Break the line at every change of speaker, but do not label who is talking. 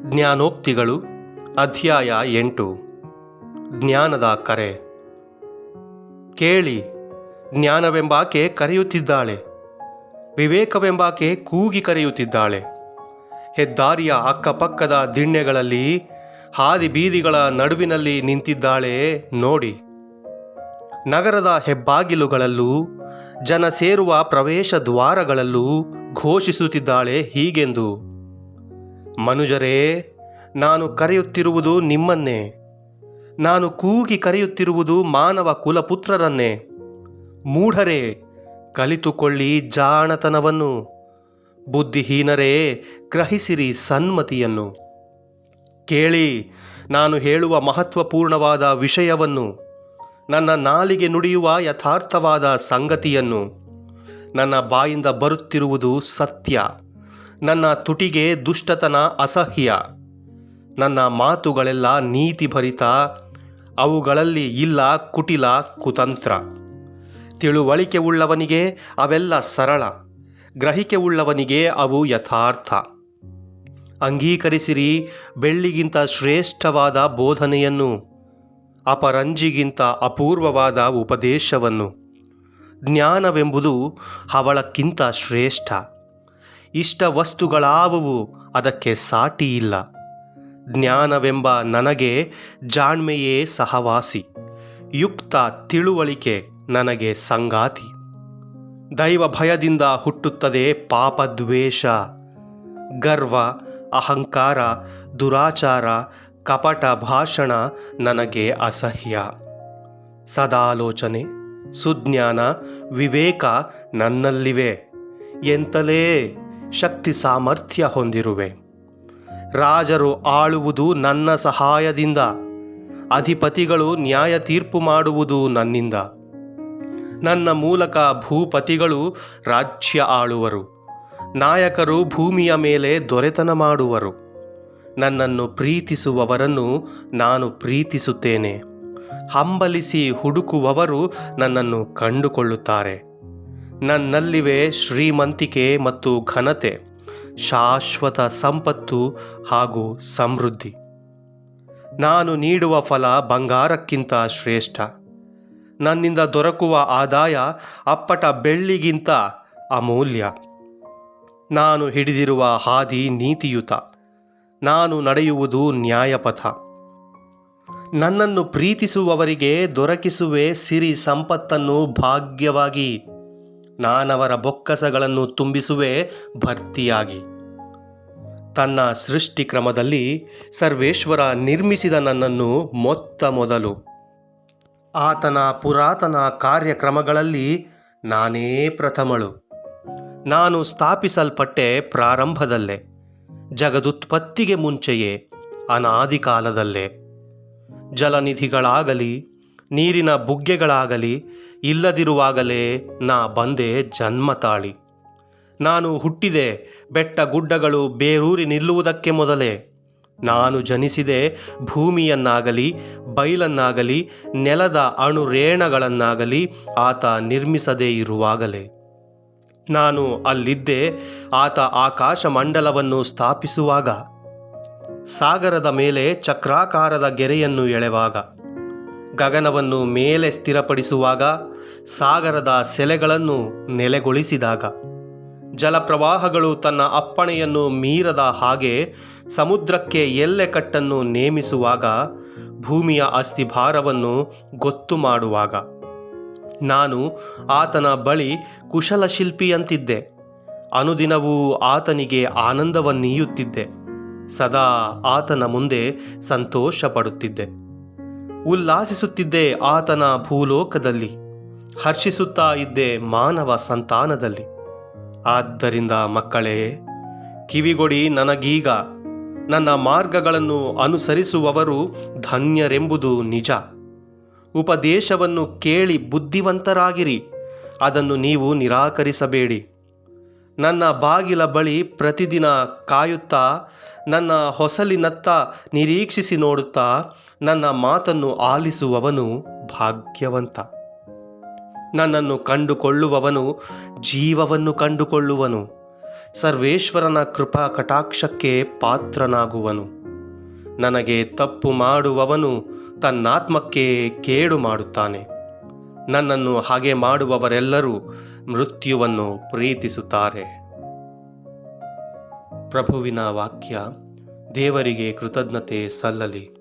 ಜ್ಞಾನೋಕ್ತಿಗಳು ಅಧ್ಯಾಯ 8 ಜ್ಞಾನದ ಕರೆ. ಕೇಳಿ, ಜ್ಞಾನವೆಂಬಾಕೆ ಕರೆಯುತ್ತಿದ್ದಾಳೆ, ವಿವೇಕವೆಂಬಾಕೆ ಕೂಗಿ ಕರೆಯುತ್ತಿದ್ದಾಳೆ. ಹೆದ್ದಾರಿಯ ಅಕ್ಕಪಕ್ಕದ ದಿಣ್ಣೆಗಳಲ್ಲಿ, ಹಾದಿ ಬೀದಿಗಳ ನಡುವಿನಲ್ಲಿ ನಿಂತಿದ್ದಾಳೆ ನೋಡಿ. ನಗರದ ಹೆಬ್ಬಾಗಿಲುಗಳಲ್ಲೂ ಜನ ಸೇರುವ ಪ್ರವೇಶ ದ್ವಾರಗಳಲ್ಲೂ ಘೋಷಿಸುತ್ತಿದ್ದಾಳೆ ಹೀಗೆಂದು: ಮನುಜರೇ, ನಾನು ಕರೆಯುತ್ತಿರುವುದು ನಿಮ್ಮನ್ನೇ, ನಾನು ಕೂಗಿ ಕರೆಯುತ್ತಿರುವುದು ಮಾನವ ಕುಲಪುತ್ರರನ್ನೇ. ಮೂಢರೇ, ಕಲಿತುಕೊಳ್ಳಿ ಜಾಣತನವನ್ನು, ಬುದ್ಧಿಹೀನರೇ, ಗ್ರಹಿಸಿರಿ ಸನ್ಮತಿಯನ್ನು. ಕೇಳಿ, ನಾನು ಹೇಳುವ ಮಹತ್ವಪೂರ್ಣವಾದ ವಿಷಯವನ್ನು, ನನ್ನ ನಾಲಿಗೆ ನುಡಿಯುವ ಯಥಾರ್ಥವಾದ ಸಂಗತಿಯನ್ನು. ನನ್ನ ಬಾಯಿಂದ ಬರುತ್ತಿರುವುದು ಸತ್ಯ, ನನ್ನ ತುಟಿಗೆ ದುಷ್ಟತನ ಅಸಹ್ಯ. ನನ್ನ ಮಾತುಗಳೆಲ್ಲ ನೀತಿಭರಿತ, ಅವುಗಳಲ್ಲಿ ಇಲ್ಲ ಕುಟಿಲ ಕುತಂತ್ರ. ತಿಳುವಳಿಕೆ ಉಳ್ಳವನಿಗೆ ಅವೆಲ್ಲ ಸರಳ, ಗ್ರಹಿಕೆ ಉಳ್ಳವನಿಗೆ ಅವು ಯಥಾರ್ಥ. ಅಂಗೀಕರಿಸಿರಿ ಬೆಳ್ಳಿಗಿಂತ ಶ್ರೇಷ್ಠವಾದ ಬೋಧನೆಯನ್ನು, ಅಪರಂಜಿಗಿಂತ ಅಪೂರ್ವವಾದ ಉಪದೇಶವನ್ನು. ಜ್ಞಾನವೆಂಬುದು ಹವಳಕ್ಕಿಂತ ಶ್ರೇಷ್ಠ. ಇಷ್ಟ ವಸ್ತುಗಳಾವುವು ಅದಕ್ಕೆ ಸಾಟಿಯಿಲ್ಲ. ಜ್ಞಾನವೆಂಬ ನನಗೆ ಜಾಣ್ಮೆಯೇ ಸಹವಾಸಿ, ಯುಕ್ತ ತಿಳುವಳಿಕೆ ನನಗೆ ಸಂಗಾತಿ. ದೈವ ಭಯದಿಂದ ಹುಟ್ಟುತ್ತದೆ ಪಾಪದ್ವೇಷ, ಗರ್ವ, ಅಹಂಕಾರ, ದುರಾಚಾರ, ಕಪಟ ಭಾಷಣ ನನಗೆ ಅಸಹ್ಯ. ಸದಾಲೋಚನೆ, ಸುಜ್ಞಾನ, ವಿವೇಕ ನನ್ನಲ್ಲಿವೆ. ಎಂತಲೇ ಶಕ್ತಿ ಸಾಮರ್ಥ್ಯ ಹೊಂದಿರುವೆ. ರಾಜರು ಆಳುವುದು ನನ್ನ ಸಹಾಯದಿಂದ, ಅಧಿಪತಿಗಳು ನ್ಯಾಯ ತೀರ್ಪು ಮಾಡುವುದು ನನ್ನಿಂದ. ನನ್ನ ಮೂಲಕ ಭೂಪತಿಗಳು ರಾಜ್ಯ ಆಳುವರು, ನಾಯಕರು ಭೂಮಿಯ ಮೇಲೆ ದೊರೆತನ ಮಾಡುವರು. ನನ್ನನ್ನು ಪ್ರೀತಿಸುವವರನ್ನು ನಾನು ಪ್ರೀತಿಸುತ್ತೇನೆ, ಹಂಬಲಿಸಿ ಹುಡುಕುವವರು ನನ್ನನ್ನು ಕಂಡುಕೊಳ್ಳುತ್ತಾರೆ. ನನ್ನಲ್ಲಿವೆ ಶ್ರೀಮಂತಿಕೆ ಮತ್ತು ಘನತೆ, ಶಾಶ್ವತ ಸಂಪತ್ತು ಹಾಗೂ ಸಮೃದ್ಧಿ. ನಾನು ನೀಡುವ ಫಲ ಬಂಗಾರಕ್ಕಿಂತ ಶ್ರೇಷ್ಠ, ನನ್ನಿಂದ ದೊರಕುವ ಆದಾಯ ಅಪ್ಪಟ ಬೆಳ್ಳಿಗಿಂತ ಅಮೂಲ್ಯ. ನಾನು ಹಿಡಿದಿರುವ ಹಾದಿ ನೀತಿಯುತ, ನಾನು ನಡೆಯುವುದು ನ್ಯಾಯಪಥ. ನನ್ನನ್ನು ಪ್ರೀತಿಸುವವರಿಗೆ ದೊರಕಿಸುವೆ ಸಿರಿ ಸಂಪತ್ತನ್ನು ಭಾಗ್ಯವಾಗಿ. ನಾನವರ ಬೊಕ್ಕಸಗಳನ್ನು ತುಂಬಿಸುವೆ ಭರ್ತಿಯಾಗಿ. ತನ್ನ ಸೃಷ್ಟಿಕ್ರಮದಲ್ಲಿ ಸರ್ವೇಶ್ವರ ನಿರ್ಮಿಸಿದ ನನ್ನನ್ನು ಮೊತ್ತ ಮೊದಲು. ಆತನ ಪುರಾತನ ಕಾರ್ಯಕ್ರಮಗಳಲ್ಲಿ ನಾನೇ ಪ್ರಥಮಳು. ನಾನು ಸ್ಥಾಪಿಸಲ್ಪಟ್ಟೆ ಪ್ರಾರಂಭದಲ್ಲೇ, ಜಗದುತ್ಪತ್ತಿಗೆ ಮುಂಚೆಯೇ, ಅನಾದಿ ಕಾಲದಲ್ಲೇ. ಜಲನಿಧಿಗಳಾಗಲಿ ನೀರಿನ ಬುಗ್ಗೆಗಳಾಗಲಿ ಇಲ್ಲದಿರುವಾಗಲೇ ನಾ ಬಂದೆ ಜನ್ಮ ತಾಳಿ. ನಾನು ಹುಟ್ಟಿದೆ ಬೆಟ್ಟ ಗುಡ್ಡಗಳು ಬೇರೂರಿ ನಿಲ್ಲುವುದಕ್ಕೆ ಮೊದಲೇ. ನಾನು ಜನಿಸಿದೆ ಭೂಮಿಯನ್ನಾಗಲಿ ಬೈಲನ್ನಾಗಲಿ ನೆಲದ ಅಣುರೇಣಗಳನ್ನಾಗಲಿ ಆತ ನಿರ್ಮಿಸದೇ ಇರುವಾಗಲೇ. ನಾನು ಅಲ್ಲಿದ್ದೆ ಆತ ಆಕಾಶ ಮಂಡಲವನ್ನು ಸ್ಥಾಪಿಸುವಾಗ, ಸಾಗರದ ಮೇಲೆ ಚಕ್ರಾಕಾರದ ಗೆರೆಯನ್ನು ಎಳೆವಾಗ, ಗಗನವನ್ನು ಮೇಲೆ ಸ್ಥಿರಪಡಿಸುವಾಗ, ಸಾಗರದ ಸೆಲೆಗಳನ್ನು ನೆಲೆಗೊಳಿಸಿದಾಗ, ಜಲಪ್ರವಾಹಗಳು ತನ್ನ ಅಪ್ಪಣೆಯನ್ನು ಮೀರದ ಹಾಗೆ ಸಮುದ್ರಕ್ಕೆ ಎಲ್ಲೆಕಟ್ಟನ್ನು ನೇಮಿಸುವಾಗ, ಭೂಮಿಯ ಅಸ್ಥಿಭಾರವನ್ನು ಗೊತ್ತು ಮಾಡುವಾಗ. ನಾನು ಆತನ ಬಳಿ ಕುಶಲಶಿಲ್ಪಿಯಂತಿದ್ದೆ, ಅನುದಿನವೂ ಆತನಿಗೆ ಆನಂದವನ್ನೀಯುತ್ತಿದ್ದೆ, ಸದಾ ಆತನ ಮುಂದೆ ಸಂತೋಷ ಪಡುತ್ತಿದ್ದೆ. ಉಲ್ಲಾಸಿಸುತ್ತಿದ್ದೆ ಆತನ ಭೂಲೋಕದಲ್ಲಿ, ಹರ್ಷಿಸುತ್ತಾ ಇದ್ದೆ ಮಾನವ ಸಂತಾನದಲ್ಲಿ. ಆದ್ದರಿಂದ ಮಕ್ಕಳೇ, ಕಿವಿಗೊಡಿ ನನಗೀಗ. ನನ್ನ ಮಾರ್ಗಗಳನ್ನು ಅನುಸರಿಸುವವರು ಧನ್ಯರೆಂಬುದು ನಿಜ. ಉಪದೇಶವನ್ನು ಕೇಳಿ ಬುದ್ಧಿವಂತರಾಗಿರಿ, ಅದನ್ನು ನೀವು ನಿರಾಕರಿಸಬೇಡಿ. ನನ್ನ ಬಾಗಿಲ ಬಳಿ ಪ್ರತಿದಿನ ಕಾಯುತ್ತಾ, ನನ್ನ ಹೊಸಲಿನತ್ತ ನಿರೀಕ್ಷಿಸಿ ನೋಡುತ್ತಾ, ನನ್ನ ಮಾತನ್ನು ಆಲಿಸುವವನು ಭಾಗ್ಯವಂತ. ನನ್ನನ್ನು ಕಂಡುಕೊಳ್ಳುವವನು ಜೀವವನ್ನು ಕಂಡುಕೊಳ್ಳುವನು, ಸರ್ವೇಶ್ವರನ ಕೃಪಾ ಕಟಾಕ್ಷಕ್ಕೆ ಪಾತ್ರನಾಗುವನು. ನನಗೆ ತಪ್ಪು ಮಾಡುವವನು ತನ್ನಾತ್ಮಕ್ಕೆ ಕೇಡು ಮಾಡುತ್ತಾನೆ. ನನ್ನನ್ನು ಹಾಗೆ ಮಾಡುವವರೆಲ್ಲರೂ ಮೃತ್ಯುವನ್ನು ಪ್ರೀತಿಸುತ್ತಾರೆ. ಪ್ರಭುವಿನ ವಾಕ್ಯ. ದೇವರಿಗೆ ಕೃತಜ್ಞತೆ ಸಲ್ಲಲಿ.